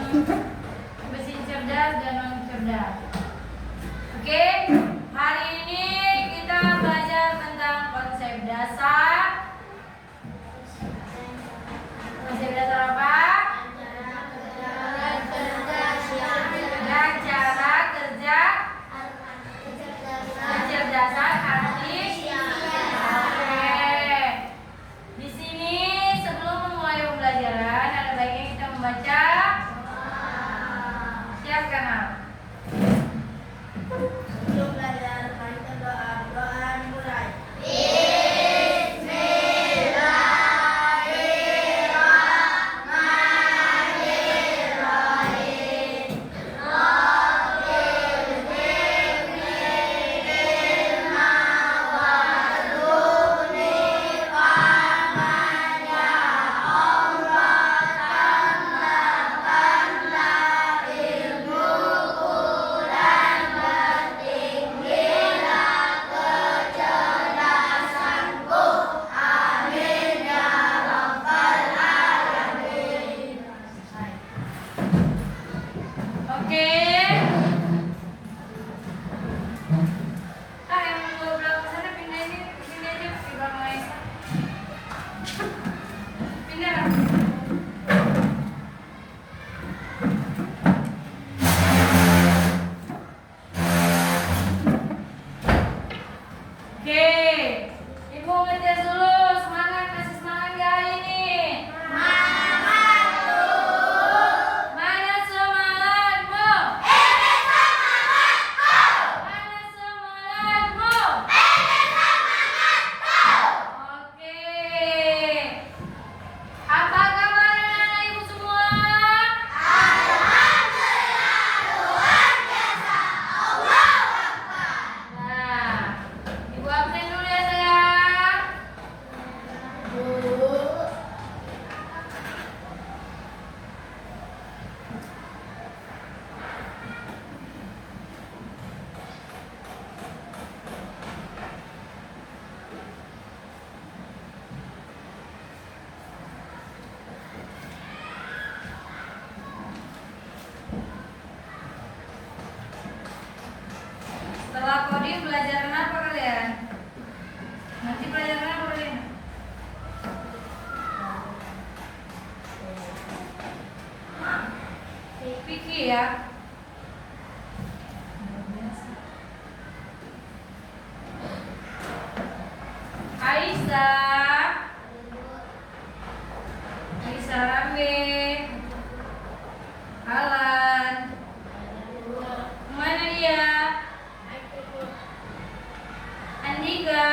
mesin cerdas dan non cerdas. Oke, hari ini kita belajar tentang konsep dasar. Konsep dasar apa? Dan cara kerja kecerdasan artifisial. Oke. Di sini sebelum memulai pembelajaran ada baiknya kita membaca. Siapkan Al. Sebelum belajar, mari kita doa dimulai. Oke. Ah, yang mau belakang sana pindah aja ke belakang Aisyah. Pindah. Oke. Ibu ngetes dulu, semangat, kasih semangat gak hari ini? Mana semangatmu? Mana semangatmu? Oke. Apa kabar anak-anak ibu semua? Nah, ibu absen dulu ya sayang. Setelah coding pelajaran apa kalian? Nanti pelajaran apa kalian? Fikih ya. Aisyah Rambe, Alan, mana dia? Andika,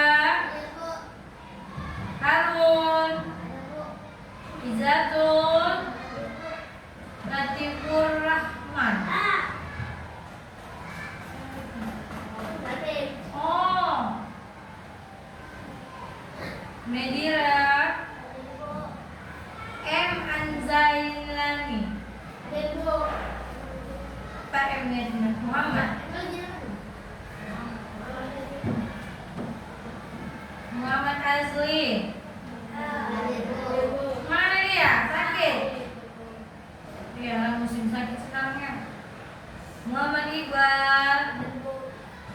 Harun, Izzatul, Latifur Rahman. Oh, Medira, M. Anzailani, Pak M. Muhammad, Muhammad Azli. Mana dia? Sakit? Iya, musim sakit sekarang ya. Muhammad Iqbal,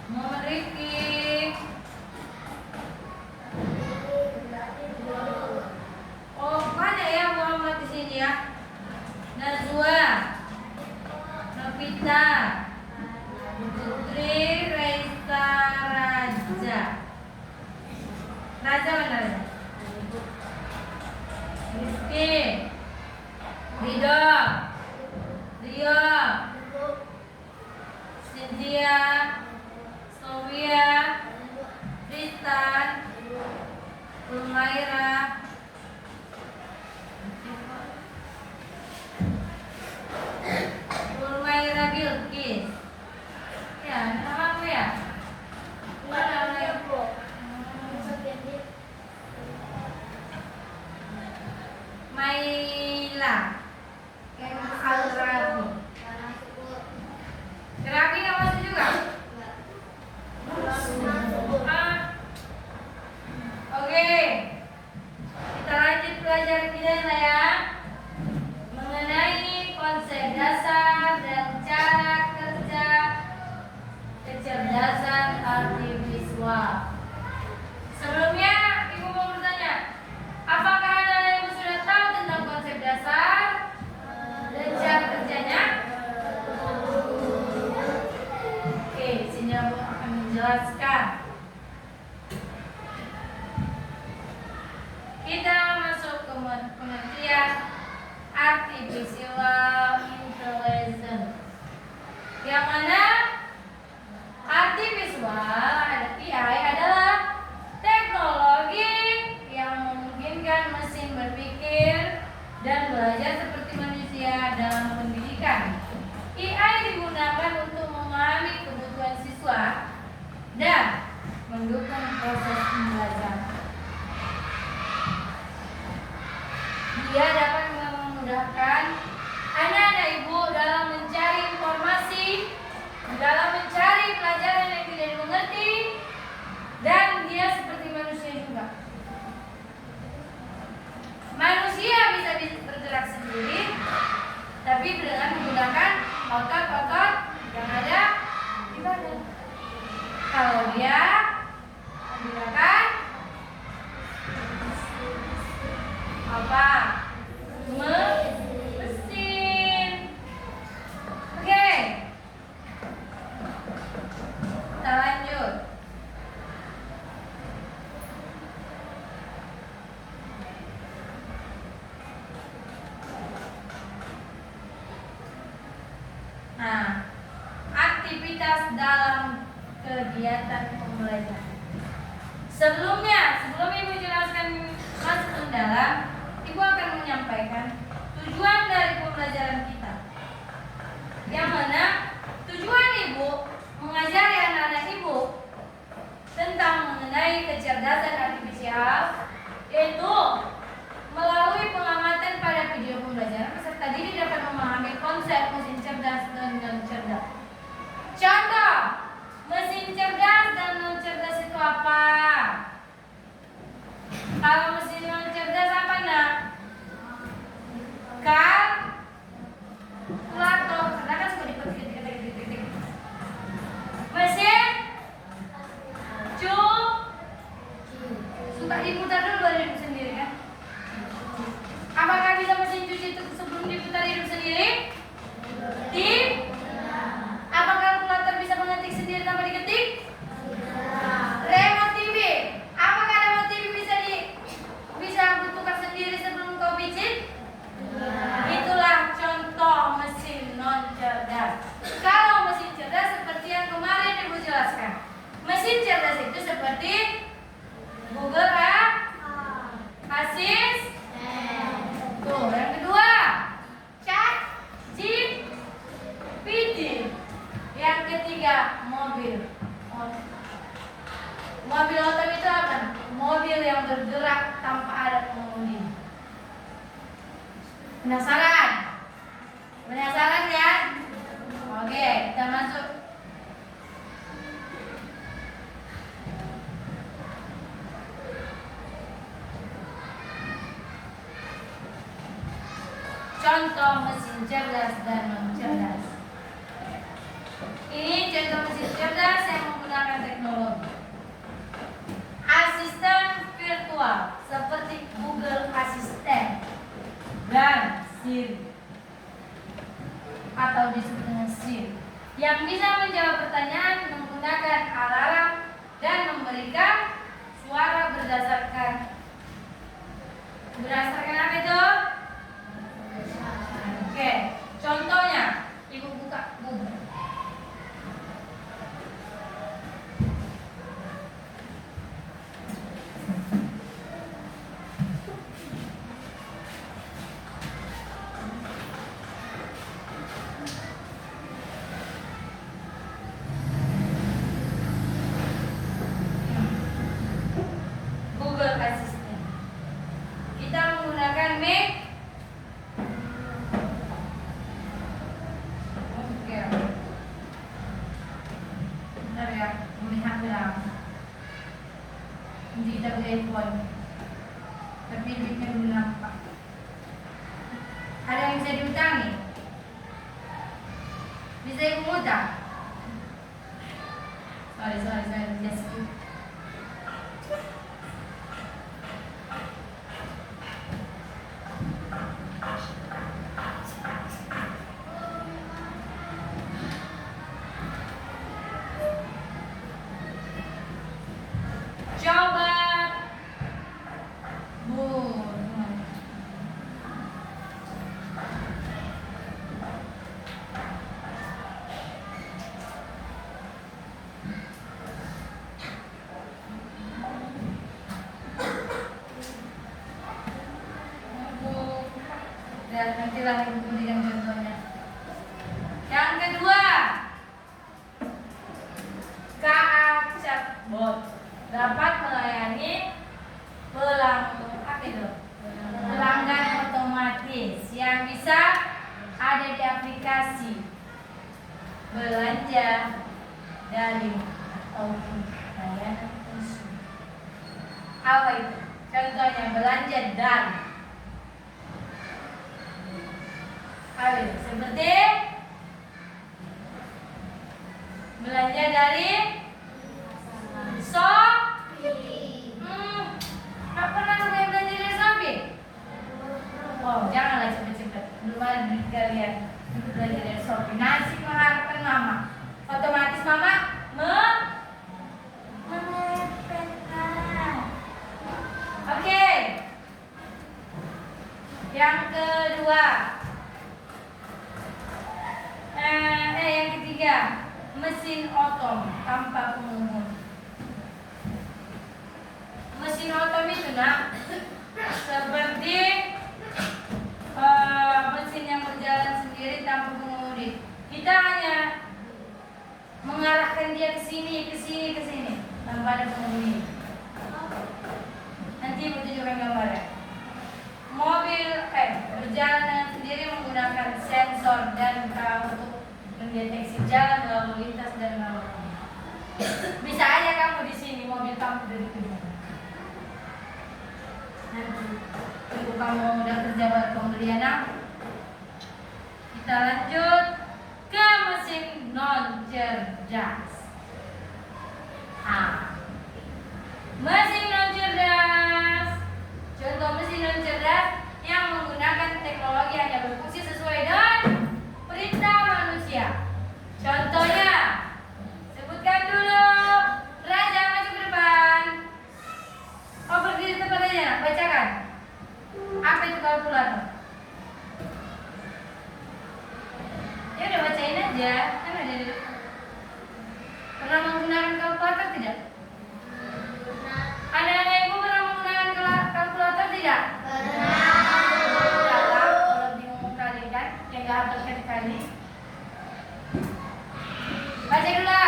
Muhammad Rifki. Oh, banyak ya Muhammad di sini ya. Najwa, Novita, Putri Raisa Raja. Raja mana Raja? Rizky, Ridho, Rio, Cynthia, Sofia, Tristan, Ulmaira, Bilkis. Ya, nama aku ya? Mana ibu? Maila, Al-Rabi. Rabi nggak masuk juga? Oke. Kita lanjut pelajaran kita ya. Mengenai konsep dasar dan cara kerja kecerdasan artifisial. Sebelumnya, Ibu mau bertanya, apakah anak-anak Ibu sudah tahu tentang konsep dasar dan cara kerjanya? Oke, sini Ibu akan menjelaskan. Kita masuk ke pengertian artificial intelligence, yang mana artificial AI adalah teknologi yang memungkinkan mesin berpikir dan belajar seperti manusia dalam pendidikan. AI digunakan untuk memahami kebutuhan siswa dan mendukung proses pembelajaran. Dia dapat memudahkan anak-anak Ibu dalam mencari informasi, dalam mencari pelajaran yang tidak dimengerti, dan dia seperti manusia juga. Manusia bisa bergerak sendiri, tapi dengan menggunakan otot-otot yang ada di badan. Kalau dia menggunakan apa? Mesin. Oke. Kita lanjut. Nah, aktivitas dalam kegiatan pembelajaran. Sebelum Ibu jelaskan masuk ke dalam, Ibu akan menyampaikan tujuan dari pembelajaran kita. Yang mana tujuan Ibu mengajari anak-anak Ibu tentang mengenai kecerdasan artifisial, yaitu melalui pengamatan pada video pembelajaran, peserta didik dapat memahami konsep mesin cerdas dan non cerdas. Contoh, mesin cerdas dan non cerdas itu apa? Kalau mesin non cerdas apa nak? Kalkulator, karena kan suka dipetik. Mesin suka diputar dulu baru hidup sendiri kan? Apakah bisa mesin cuci itu sebelum diputar hidup sendiri? Apa kalkulator bisa mengetik sendiri tanpa diketik? Remote TV, apakah remote TV bisa bertukar sendiri sebelum kau pijit? Itulah contoh mesin non cerdas. Kalau mesin cerdas seperti yang kemarin Ibu jelaskan, mesin cerdas itu seperti Google Assistant. Tuh, yang kedua, ChatGPT. Yang ketiga, mobil. Mobil otom itu apa? Mobil yang bergerak tanpa ada pengemudi. Penasaran? Penasaran ya? Oke, kita masuk. Contoh mesin cerdas dan non cerdas. Ini contoh mesin cerdas yang menggunakan teknologi. Asisten virtual seperti Google Assistant dan Siri atau disebut dengan Siri, yang bisa menjawab pertanyaan menggunakan alarm dan memberikan suara berdasarkan apa itu? Oke, contohnya Ibu buka Google. Google Assistant. Kita menggunakan Mac. Oke. Bentar ya, melihat bilang. Nanti kita beli iPhone. Tapi duitnya belum nampak. Ada yang bisa diutangi? Bisa ibu mudah? Sorry, just skip. Coba dan nantilah ibu berikan contohnya. Yang kedua, KA chatbot dapat melayani pelanggan otomatis yang bisa ada di aplikasi belanja daring ataupun layanan konsumen. Apa itu? Contohnya belanja daring. Seperti belanja dari Shopee. Nggak pernah kalian belanja dari Shopee? Oh, janganlah cepet-cepet. Belum ada duit kalian untuk belanja dari Shopee. Nasi mengharapkan mama. Otomatis mama melepetkan. Oke. Yang kedua. Yang ketiga, mesin otom tanpa pengemudi. Mesin otom itu seperti mesin yang berjalan sendiri tanpa pengemudi. Kita hanya mengarahkan dia ke sini tanpa ada pengemudi. Nanti ibu tunjukkan gambarnya. Mobil berjalan dengan sendiri menggunakan sensor dan untuk mendeteksi jalan lalu lintas dan lalu. Bisa aja kamu di sini mobil kamu dari kedua. Nanti tunggu kamu udah kerja buat pembelian. Kita lanjut ke mesin non cerdas. Mesin non cerdas. Contoh mesin non cerdas yang menggunakan teknologi hanya berfungsi sesuai dengan perintah manusia. Contohnya, sebutkan dulu. Raja maju ke depan. Oh, berdiri tempat aja. Bacakan. Apa itu kalkulator? Ya udah bacain aja. Kan ada. Pernah menggunakan kalkulator tidak? Ada ibu pernah menggunakan kalkulator tidak? Kali. Baca dulu.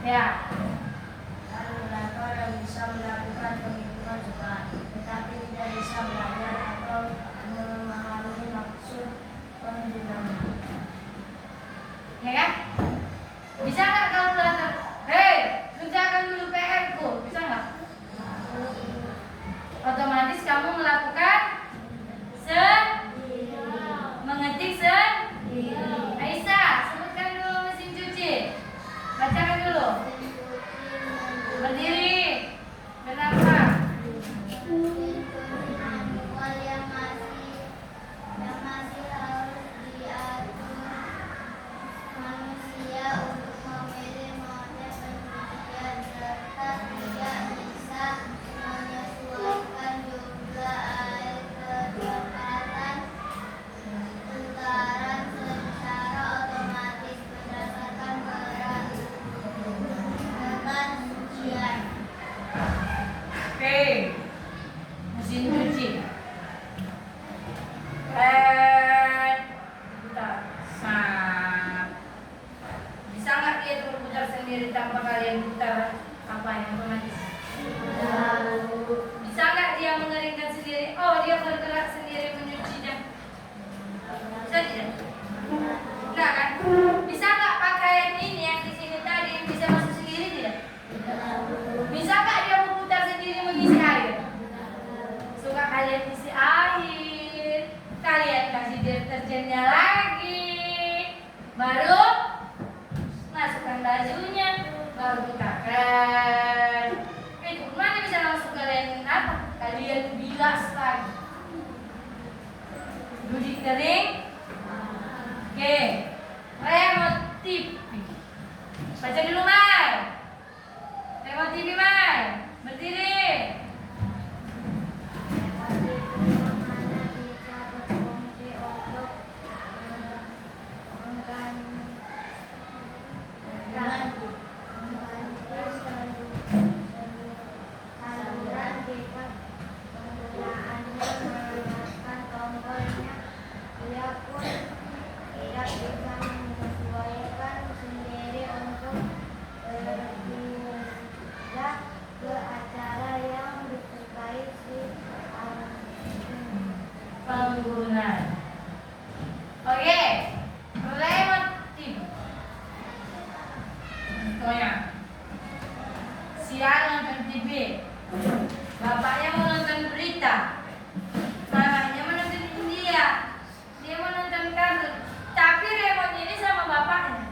Ya. Kalkulator bisa melakukan penghitungan cepat, tetapi tidak bisa belajar atau memahami maksud penggunaan. Ya kan? Bisa nggak kalkulator? Hei, kerjakan dulu PR-ku. Bisa nggak? Otomatis kamu melakukan mengetik Aisyah, sebutkan dulu mesin cuci. Bacakan dulu. Berdiri. Bernama. Manual yang masih harus diatur manusia untuk memilih mode pencucian serta tidak bisa menyesuaikan jumlah air kecepatan putaran secara otomatis berdasarkan peraturan ujian. Oke. Mesin cuci. Putar. Bisa nggak dia tuh berputar sendiri tanpa kalian putar apa yang otomatis? Bisa nggak dia mengeringkan sendiri? Oh, dia bergerak sendiri menyucinya. Bisa tidak? Enggak kan? Bisa nggak pakaian ini yang di sini tadi bisa masuk sendiri tidak? Bisa nggak dia memutar sendiri mengisi air? Suka kalian isi air, kalian kasih deterjennya lagi, baru masukkan bajunya, baru buka kran. Itu mana bisa langsung kalian apa? Kalian bilas lagi. Duduk kering. Oke. Remote TV. Baca dulu, Mai. Remote TV, Mai. Berdiri. Pengguna. Oke, remote TV. Contohnya, siang nonton TV, bapaknya mau nonton berita, mamanya mau nonton India, dia mau nonton kartun, tapi remote ini sama bapaknya.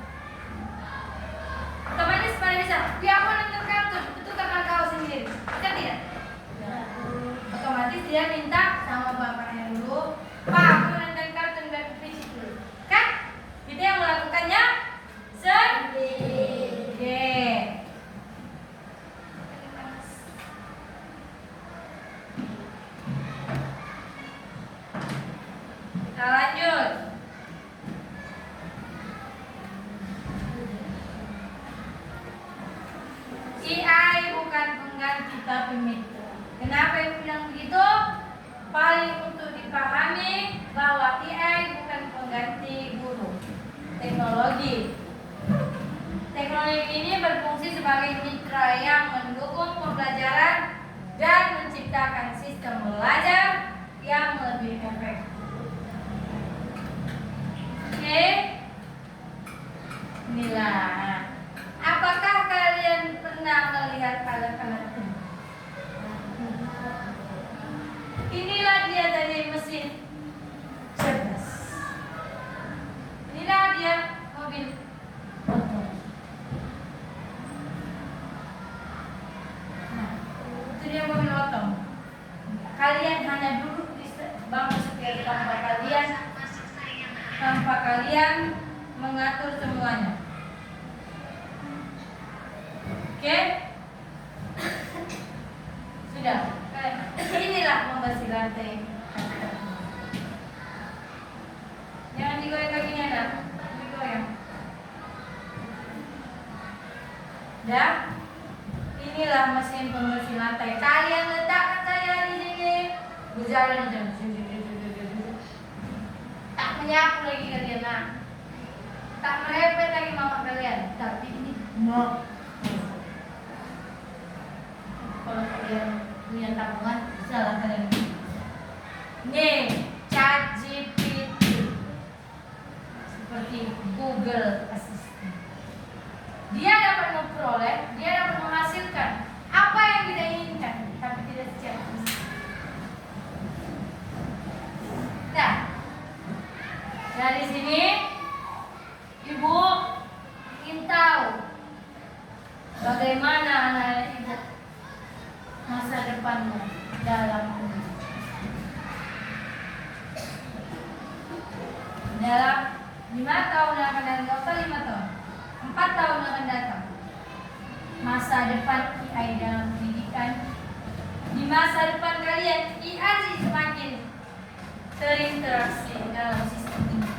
Otomatis pada bisa, dia mau nonton kartun, itu karena kau sendiri, bisa tidak? Otomatis dia minta sama bapaknya dulu, Pak, aku nonton kartun biar fisik dulu. Kan? Kita yang melakukannya sendiri. Oke. Kita lanjut. AI bukan pengganti tapi mitra. Kenapa ibu bilang begitu? Paling untuk dipahami bahwa AI bukan pengganti guru. Teknologi ini berfungsi sebagai mitra yang mendukung pembelajaran dan menciptakan sistem belajar yang lebih efektif. Oke, inilah. Apakah kalian pernah melihat alat-alat ini? Inilah dia dari mesin cerdas. Inilah dia mobil otonom. Nah, itu dia mobil otonom. Kalian hanya duduk di bangku setir tanpa kalian mengatur semuanya. Oke? Sudah. Inilah membersih lantai. Jangan digoyang kakinya, dah. Digoyang. Dah. Inilah mesin pembersih lantai. Kalian letakkan saya di sini. Berjalan jam. Tak menyapu lagi kalian, nah. Tak merepet lagi mama kalian. Tapi ini no. Kalau kalian punya tabungan, bisa lah kalian. Nih, ChatGPT seperti Google Assistant. Dia dapat memperoleh, dia dapat menghasilkan apa yang kita inginkan, tapi tidak secara fisik. Nah, dari sini ibu ingin tahu bagaimana anak ibu masa depannya dalam dalam 5 tahun yang akan datang, 5 tahun, 4 tahun yang akan datang, masa depan AI dalam pendidikan. Di masa depan kalian, AI semakin terinteraksi dalam sistem ini,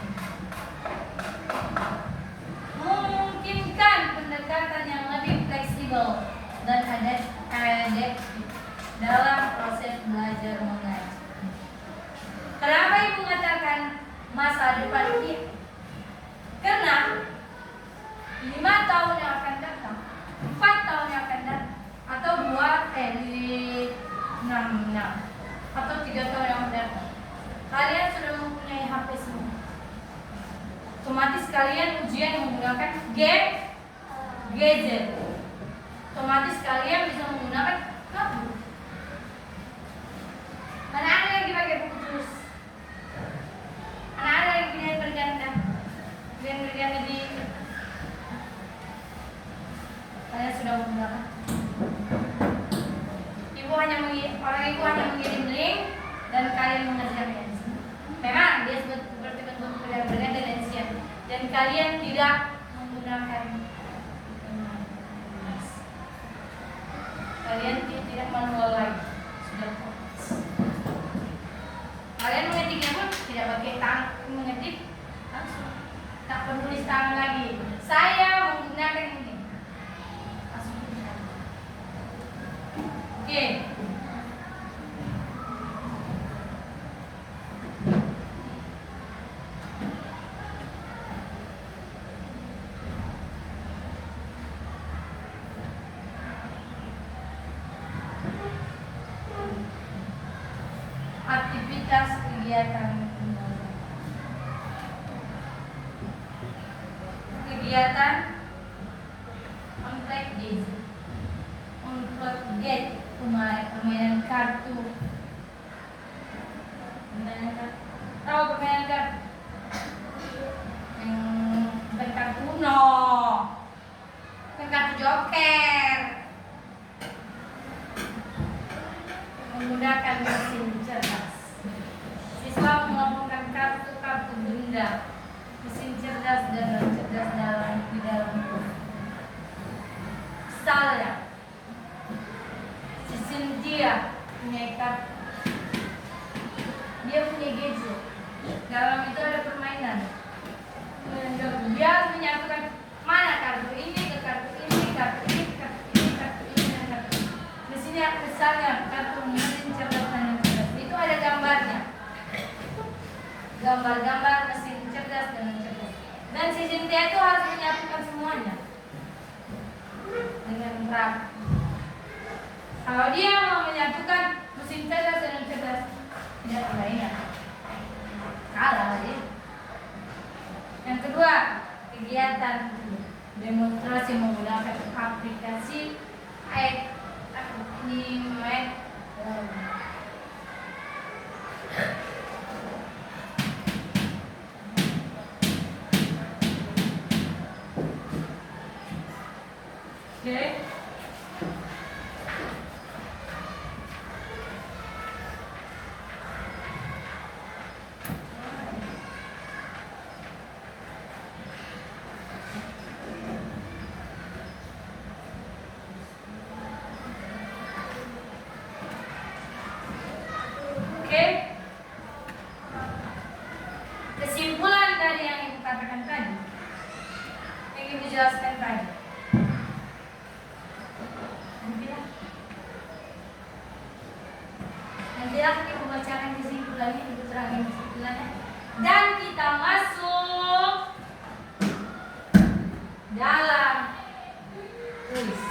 memungkinkan pendekatan yang lebih fleksibel dan adaptif dalam proses belajar mengajar. Kenapa ibu mengatakan masa depan ini? Karena 5 tahun yang akan datang, 4 tahun yang akan datang, atau 6 atau 3 tahun yang akan datang, kalian sudah mempunyai HP semua. Otomatis kalian ujian menggunakan gadget. Otomatis kalian bisa menggunakan notebook. Mana ada lagi pakai buku tulis? Mana ada yang pilihan berganda? Pilihan berganda kalian tidak menggunakan kalian tidak manual lagi, sudah fokus. Kalian mengetiknya pun tidak pakai tangan mengetik, langsung tak penulis tangan lagi. Saya menggunakan ini. Langsung tulisan. Oke. Aktivitas kegiatan unforget permainan kartu. Tahu permainan kartu yang bukan kartu Uno, bukan kartu Joker, menggunakan mesin cerdas. Siswa mengelompokkan kartu-kartu benda, mesin cerdas dan non-cerdas di dalam buku. Misalnya, si Cynthia punya kartu, dia punya gadget. Dalam itu ada permainan. Dia harus menyatukan mana kartu ini ke kartu ini, kartu ini, kartu ini, kartu ini, dan kartu ini. Di sini misalnya kartu mesin cerdas dan non-cerdas itu ada gambarnya. Gambar-gambar mesin cerdas dan non-cerdas. Dan si Cynthia itu harus menyatukan semuanya dengan rapi. Kalau dia mau menyatukan mesin cerdas dan non-cerdas, tidak permainan, kalah dia. Yang kedua, kegiatan demonstrasi menggunakan aplikasi Actimate. Okay. Kesimpulan dari yang ibu katakan tadi, yang ibu jelaskan tadi. Nantilah ibu bacakan kesimpulannya, ibu terangkan kesimpulannya, dan kita masuk dalam kuis.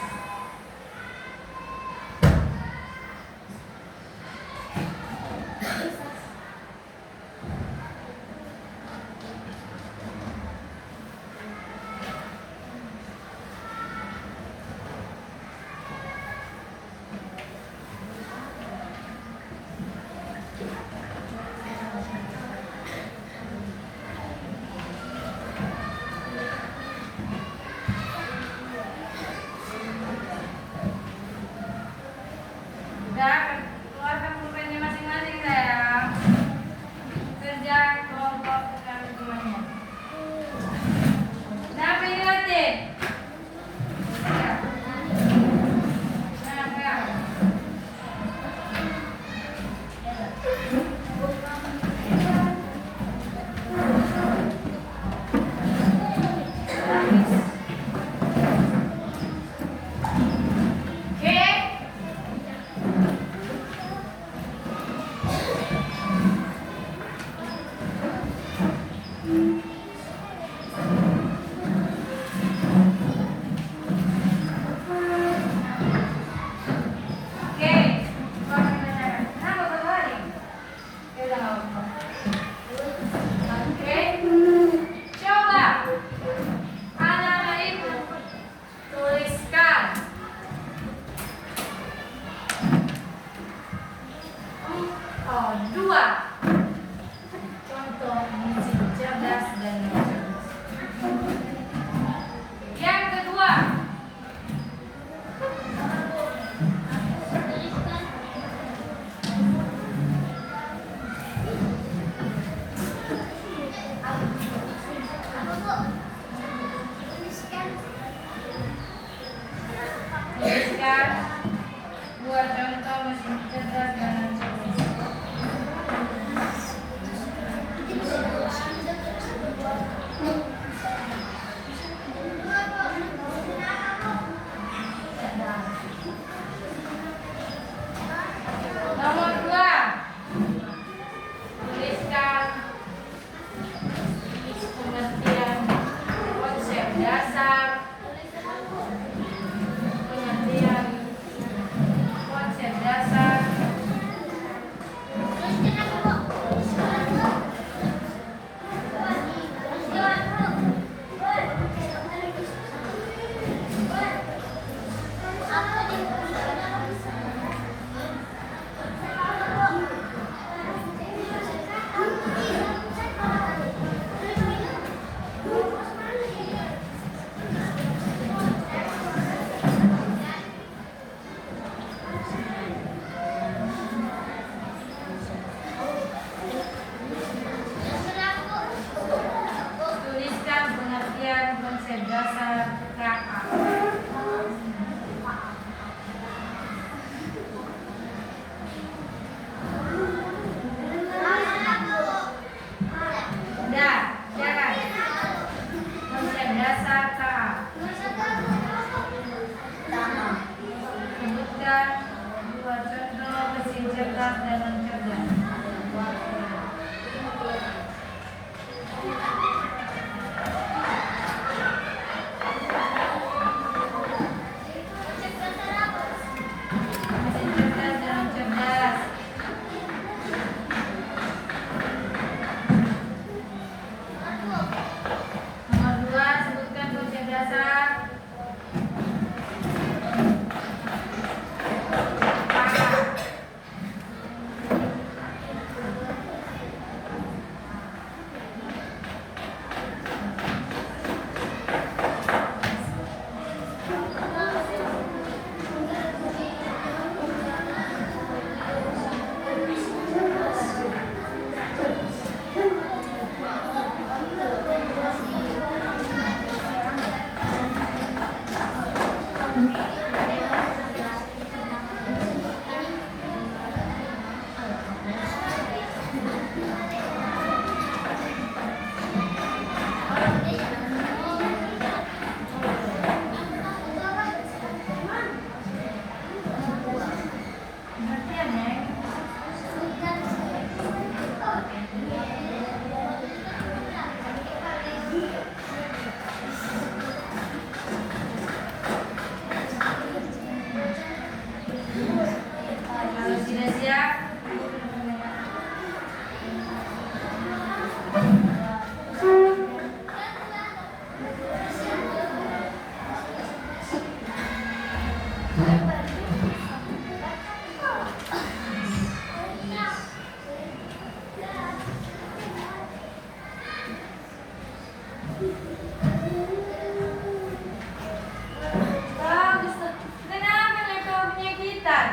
Bagus tuh. Kenapa nggak kau punya gitar?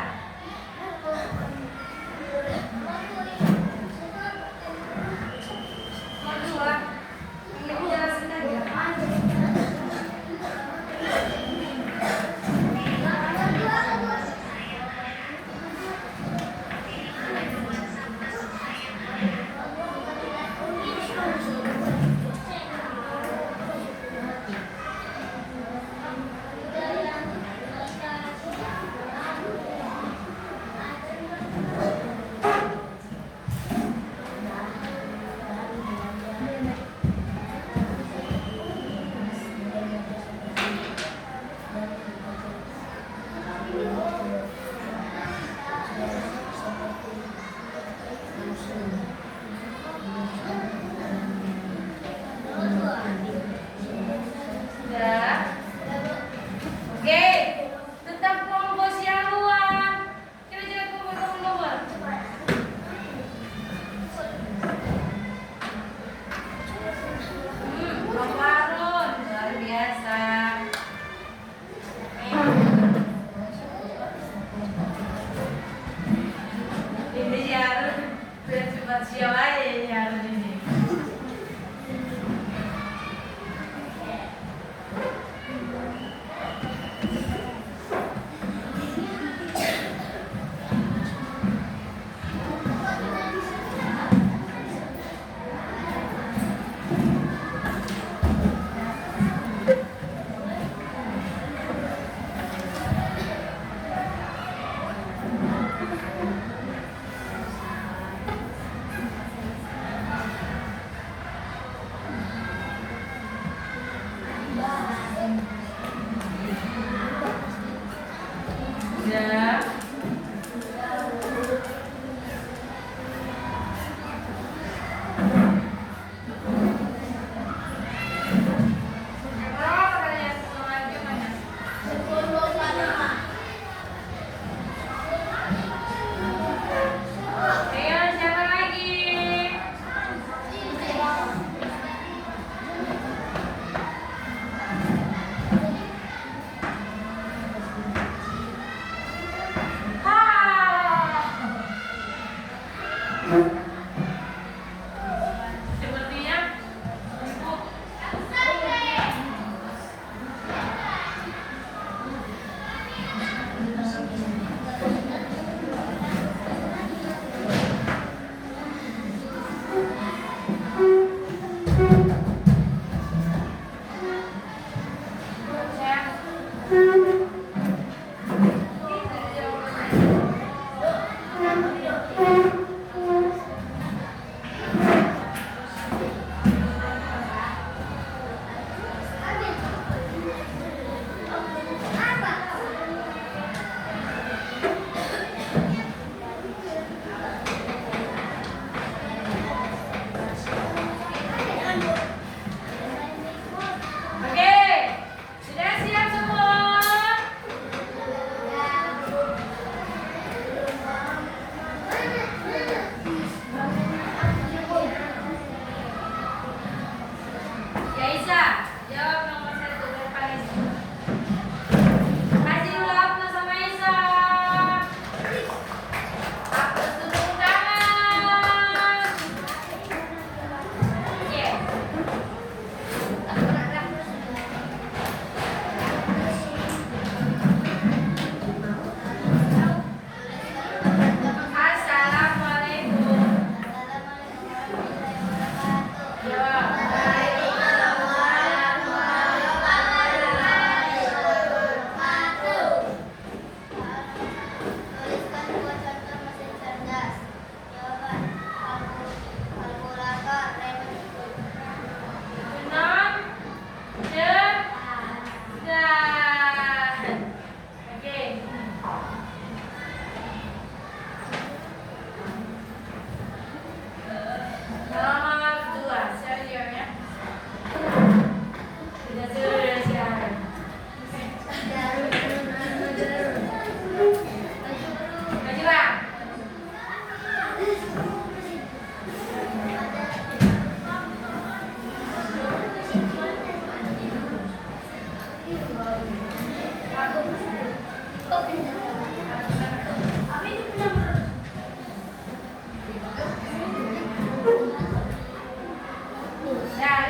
Mau dua? Yang lebih jelasin aja.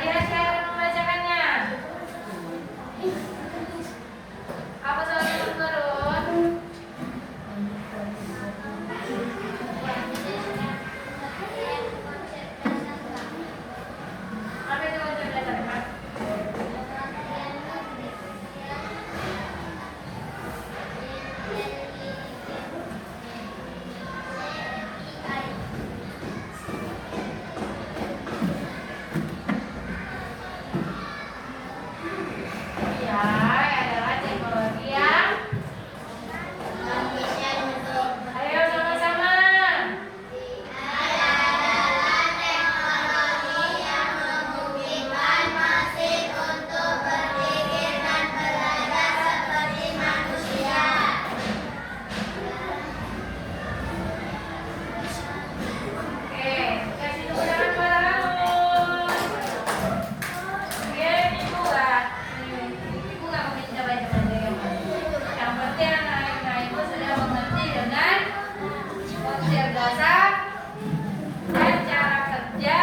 Lihat cara membacakannya. Apa soal turun? Apa itu konsep dasar, Pak? Ya, adalah teknologi yang ayo sama-sama. Oke, kasih tepuk tangan buat Hanun. Oke, ibu nggak mungkin coba-coba yang mana. Yang penting anak-anak ibu sudah mengerti dengan konsep dasar dan cara kerja.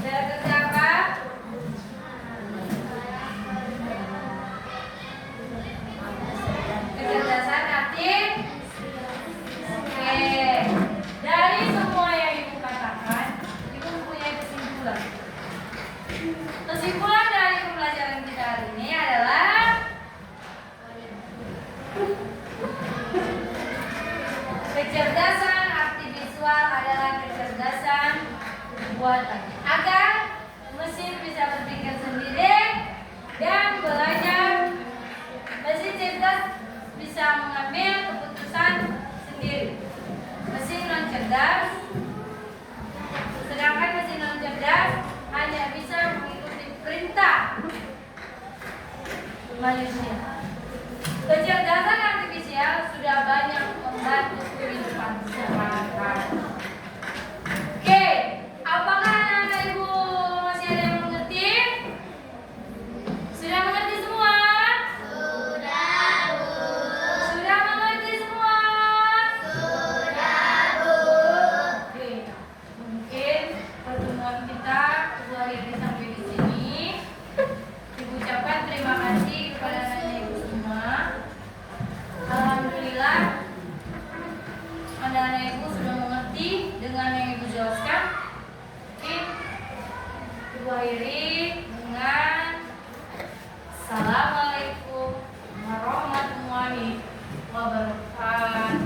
Cara kerja apa? Kecerdasan aktif. Oke, dari semua yang ibu katakan, ibu mempunyai kesimpulan. Kesimpulan dari pembelajaran kita hari ini adalah kecerdasan aktif visual adalah kecerdasan buatan agar mesin bisa berpikir sendiri dan belajar. Mesin cerdas bisa mengambil keputusan sendiri. Mesin non cerdas, sedangkan mesin non cerdas hanya bisa mengikuti perintah manusia. Kecerdasan artifisial sudah banyak membantu kehidupan sehari-hari. Oke, apakah anak-anak ibu masih ada yang mengerti? Sudah mengerti semua? Sudah mengerti semua? Oke, mungkin pertemuan kita hari ini sampai di sini. Ibu ucapkan terima kasih kepada anak-anak ibu semua. Alhamdulillah, anak-anak ibu sudah mengerti dengan yang ibu jelaskan. Mungkin ibu akhiri dengan Assalamualaikum warahmatullahi wabarakatuh.